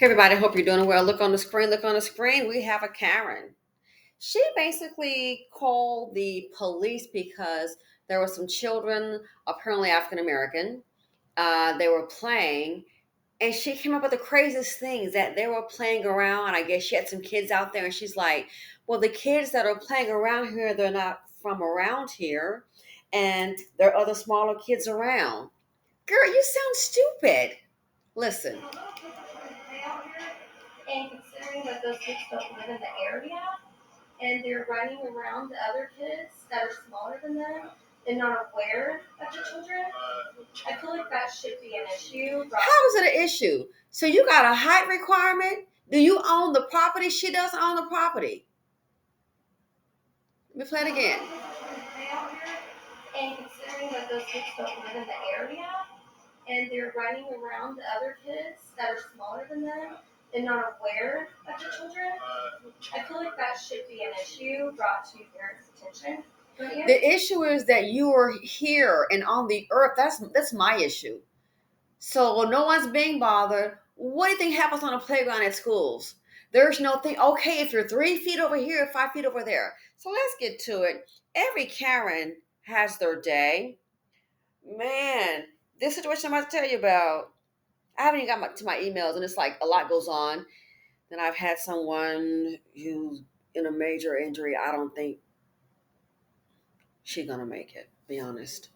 Hey everybody, hope you're doing well. Look on the screen, look on the screen. We have a Karen. She basically called the police because there were some children, apparently African American. They were playing, and she came up with the craziest things that they were playing around. I guess she had some kids out there, and she's like, well, the kids that are playing around here, they're not from around here, and there are other smaller kids around. Girl, you sound stupid. Listen. And considering that those kids don't live in the area and they're running around the other kids that are smaller than them and not aware of the children, I feel like that should be an issue. How is it an issue? So you got a height requirement? Do you own the property? She doesn't own the property. Let me play it again. And considering that those kids don't live in the area and they're running around the other kids that are smaller than them and not aware of the children, I feel like that should be an issue brought to parents' attention. The issue is that you are here and on the earth. That's my issue. So no one's being bothered. What do you think happens on a playground at schools? There's no thing. Okay, if you're 3 feet over here, 5 feet over there. So let's get to it. Every Karen has their day. Man, this situation I'm about to tell you about, I haven't even got to my emails, and it's like a lot goes on. Then I've had someone who's in a major injury. I don't think she's gonna make it, be honest.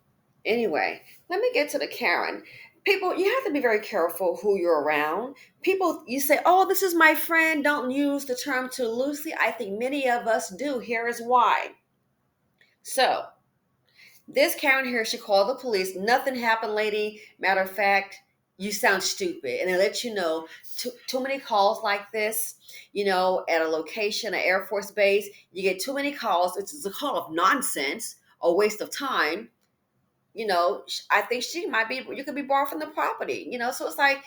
Anyway, let me get to the Karen. People, you have to be very careful who you're around. People, you say, oh, this is my friend. Don't use the term too loosely. I think many of us do. Here is why. So, this Karen here, she called the police. Nothing happened, lady. Matter of fact, you sound stupid. And they let you know too many calls like this, at a location, an Air Force base, you get too many calls. It's a call of nonsense, a waste of time. I think you could be barred from the property, so it's like,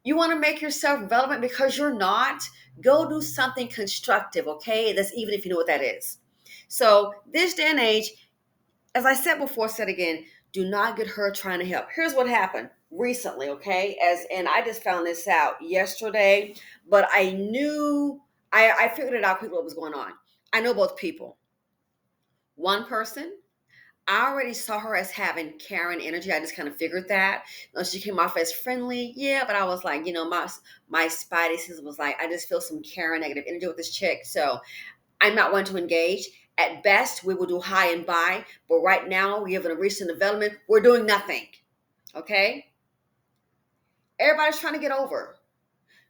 you want to make yourself relevant because you're not. Go do something constructive, okay? That's even if you know what that is. So this day and age, as I said before, said again, do not get hurt trying to help. Here's what happened recently, okay? And I just found this out yesterday, but I figured it out quickly what was going on. I know both people. One person, I already saw her as having Karen energy. I just kind of figured that. She came off as friendly, yeah, but I was like, my spidey sense was like, I just feel some Karen negative energy with this chick. So I'm not one to engage. At best, we will do high and buy, but right now, given a recent development, we're doing nothing. Okay? Everybody's trying to get over.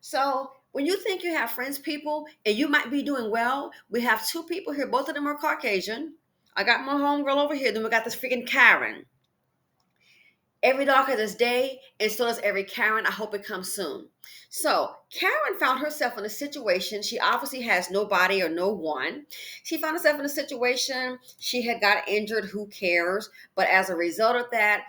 So when you think you have friends, people, and you might be doing well, we have two people here. Both of them are Caucasian. I got my homegirl over here. Then we got this freaking Karen. Every dog has its day, and so does every Karen. I hope it comes soon. So Karen found herself in a situation. She obviously has nobody or no one. She found herself in a situation. She had got injured. Who cares? But as a result of that,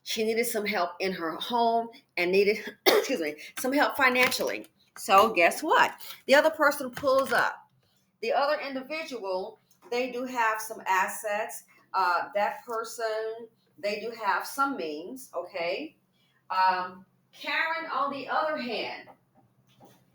she needed some help in her home and needed, excuse me, some help financially. So guess what? The other person pulls up. The other individual, they do have some assets. That person, they do have some means, okay? Karen, on the other hand,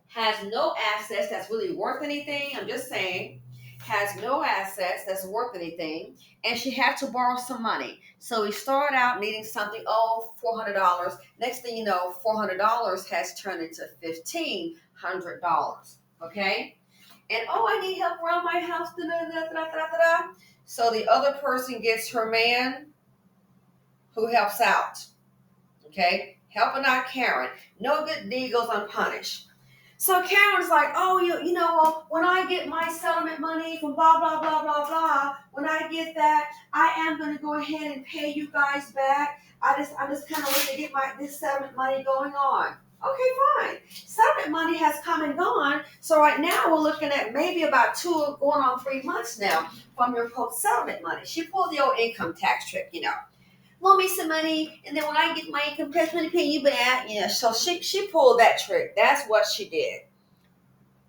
has no assets that's really worth anything. I'm just saying, has no assets that's worth anything, and she had to borrow some money. So we started out needing something, $400. Next thing you know, $400 has turned into $1,500, okay? And I need help around my house. Da, da, da, da, da, da, da. So the other person gets her man who helps out. Okay? Helping out Karen. No good deed goes unpunished. So Karen's like, when I get my settlement money from blah, blah, blah, blah, blah, when I get that, I am going to go ahead and pay you guys back. I'm just kind of looking to get this settlement money going on. Okay, fine. Settlement money has come and gone. So right now we're looking at maybe about 2 going on 3 months now from your settlement money. She pulled the old income tax trick, Loan me some money, and then when I get my income tax money, pay you back. So she pulled that trick. That's what she did.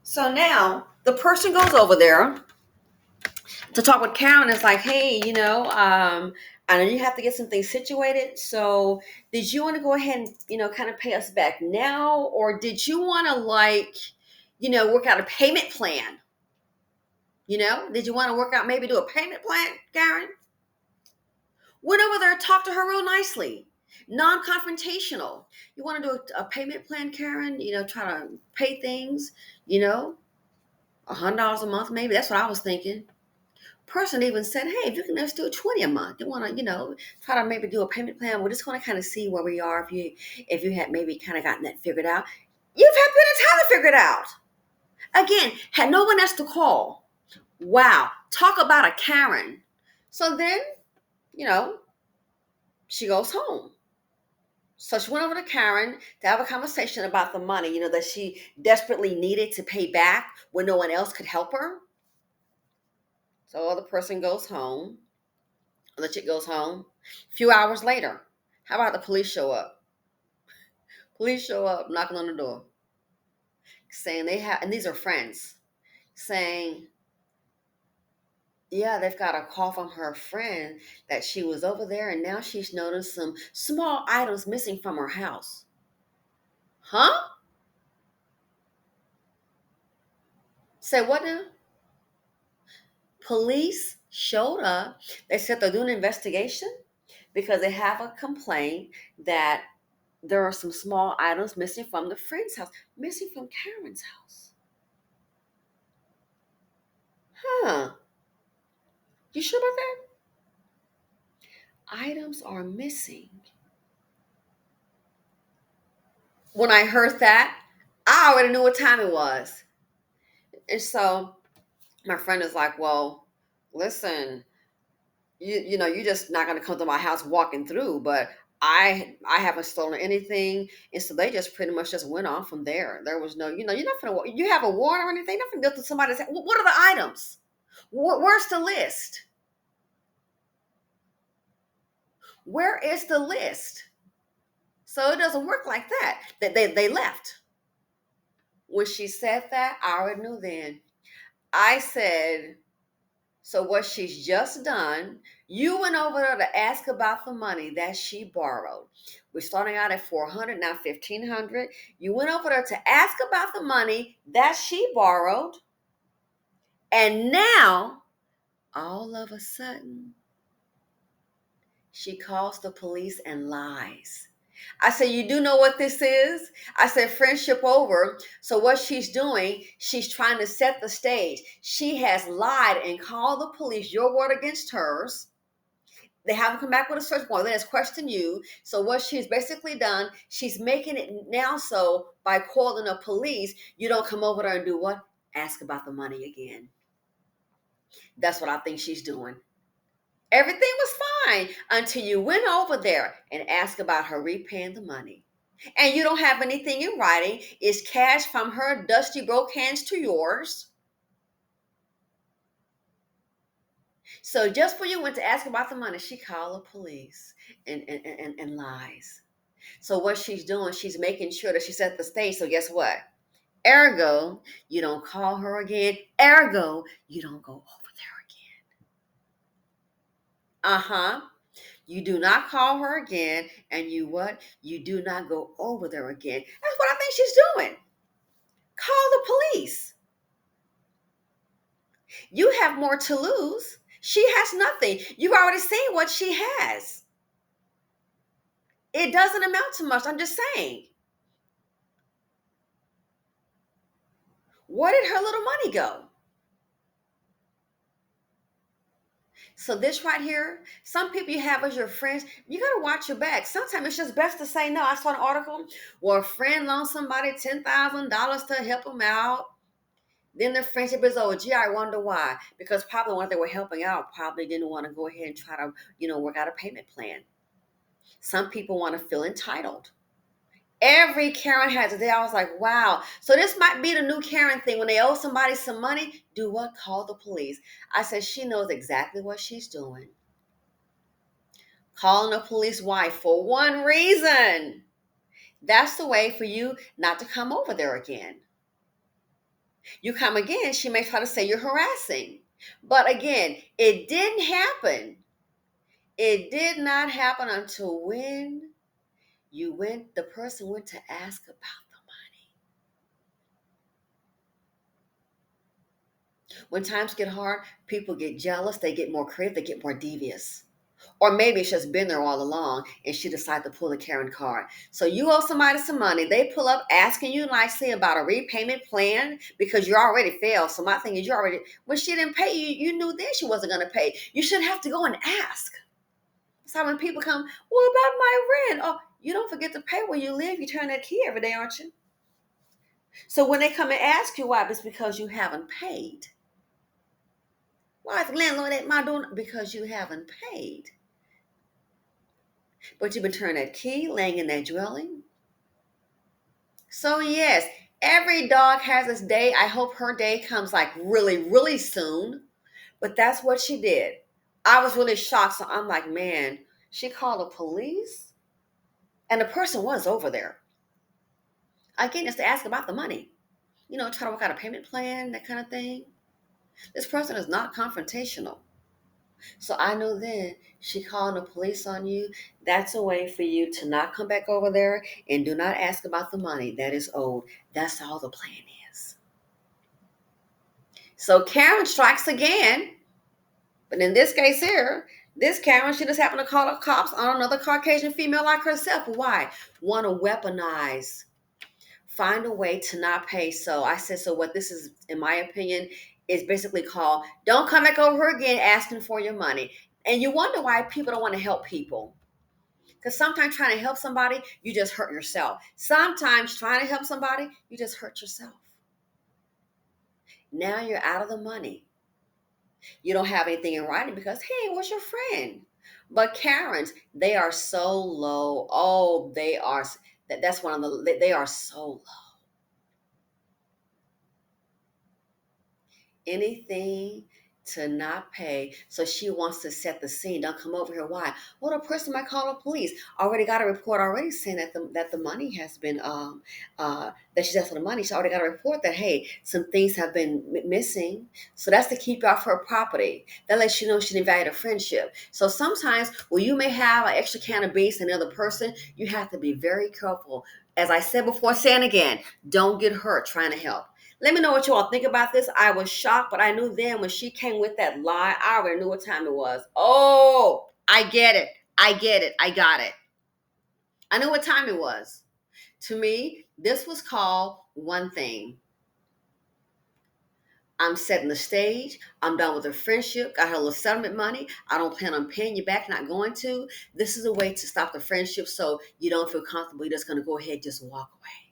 So now the person goes over there to talk with Karen. Is like, hey, I know you have to get some things situated. So did you want to go ahead and, kind of pay us back now? Or did you want to work out a payment plan? Did you want to work out, maybe do a payment plan, Karen? Went over there, talk to her real nicely, non-confrontational. You want to do a payment plan, Karen? Try to pay things, you know, $100 a month, maybe. That's what I was thinking. Person even said, hey, if you can just do 20 a month, you want to, try to maybe do a payment plan. We're just going to kind of see where we are if you had maybe kind of gotten that figured out. You've had plenty of time to figure it out. Again, had no one else to call. Wow. Talk about a Karen. So then, you know, she goes home. So she went over to Karen to have a conversation about the money, that she desperately needed to pay back when no one else could help her. So the person goes home. The chick goes home. A few hours later, how about the police show up? Police show up, knocking on the door, saying they have, and these are friends, saying, yeah, they've got a call from her friend that she was over there and now she's noticed some small items missing from her house. Huh? Say what now? Police showed up. They said they're doing an investigation because they have a complaint that there are some small items missing from the friend's house, missing from Karen's house. Huh? You sure about that? Items are missing. When I heard that, I already knew what time it was. And so my friend is like, well, listen, you're just not going to come to my house walking through, but I haven't stolen anything. And so they just pretty much just went on from there. There was no, you're not going to, you have a warrant or anything, nothing to go to somebody's. What are the items? Where's the list? Where is the list? So it doesn't work like that. That they left. When she said that, I already knew then. I said, so what she's just done, you went over there to ask about the money that she borrowed. We're starting out at 400, now 1,500. You went over there to ask about the money that she borrowed. And now, all of a sudden, she calls the police and lies. I said, you do know what this is? I said, friendship over. So what she's doing, she's trying to set the stage. She has lied and called the police, your word against hers. They haven't come back with a search warrant. They just question you. So what she's basically done, she's making it now so by calling the police, you don't come over there and do what? Ask about the money again. That's what I think she's doing. Everything was fine until you went over there and asked about her repaying the money. And you don't have anything in writing. It's cash from her dusty broke hands to yours. So just when you went to ask about the money, she called the police and lies. So what she's doing, she's making sure that she set the stage. So guess what? Ergo, you don't call her again. Ergo, you don't go over there again. Uh-huh. You do not call her again, and you what? You do not go over there again. That's what I think she's doing. Call the police. You have more to lose. She has nothing. You've already seen what she has. It doesn't amount to much. I'm just saying. Where did her little money go? So this right here, some people you have as your friends, you got to watch your back. Sometimes it's just best to say no. I saw an article where a friend loaned somebody $10,000 to help them out. Then their friendship is over. Gee, I wonder why. Because probably when they were helping out, probably didn't want to go ahead and try to, work out a payment plan. Some people want to feel entitled. Every Karen has a day. I was like, wow. So this might be the new Karen thing. When they owe somebody some money, do what? Call the police. I said, she knows exactly what she's doing. Calling the police. Why? For one reason. That's the way for you not to come over there again. You come again, she may try to say you're harassing. But again, it didn't happen It did not happen until when the person went to ask about the money. When times get hard, people get jealous, they get more creative, they get more devious. Or maybe it's just been there all along and she decided to pull a Karen card. So you owe somebody some money. They pull up asking you nicely about a repayment plan because you already failed. So my thing is when she didn't pay you, you knew then she wasn't going to pay. You should have to go and ask. So when people come, what about my rent? Oh, you don't forget to pay where you live. You turn that key every day, aren't you? So when they come and ask you why, it's because you haven't paid. Why is the landlord at my door? Because you haven't paid. But you've been turning that key, laying in that dwelling. So yes, every dog has its day. I hope her day comes like really, really soon. But that's what she did. I was really shocked. So I'm like, man, she called the police and the person was over there. Again, it's to ask about the money. Try to work out a payment plan, that kind of thing. This person is not confrontational. So I knew then she called the police on you. That's a way for you to not come back over there and do not ask about the money that is owed. That's all the plan is. So Karen strikes again. But in this case here, this Karen, she just happened to call the cops on another Caucasian female like herself. Why? Want to weaponize. Find a way to not pay. So I said, so what this is, in my opinion, is basically called, don't come back over here again asking for your money. And you wonder why people don't want to help people. Because sometimes trying to help somebody, you just hurt yourself. Sometimes trying to help somebody, you just hurt yourself. Now you're out of the money. You don't have anything in writing because, hey, what's your friend? But Karens, they are so low. Oh, that's one of they are so low. Anything to not pay. So she wants to set the scene. Don't come over here. Why? Well, the person might call the police. Already got a report already saying that the money has been that she's asked for the money. She already got a report that hey, some things have been missing. So that's to keep you off her property. That lets you know she didn't value the friendship. So sometimes when you may have an extra can of beans than the other person, you have to be very careful. As I said before, saying again, don't get hurt trying to help. Let me know what you all think about this. I was shocked, but I knew then when she came with that lie, I already knew what time it was. Oh, I get it. I get it. I got it. I knew what time it was. To me, this was called one thing. I'm setting the stage. I'm done with the friendship. Got her little settlement money. I don't plan on paying you back, not going to. This is a way to stop the friendship so you don't feel comfortable. You're just going to go ahead and just walk away.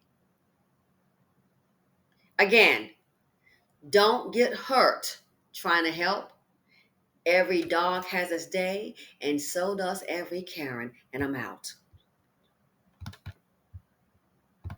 Again, don't get hurt trying to help. Every dog has its day, and so does every Karen. And I'm out.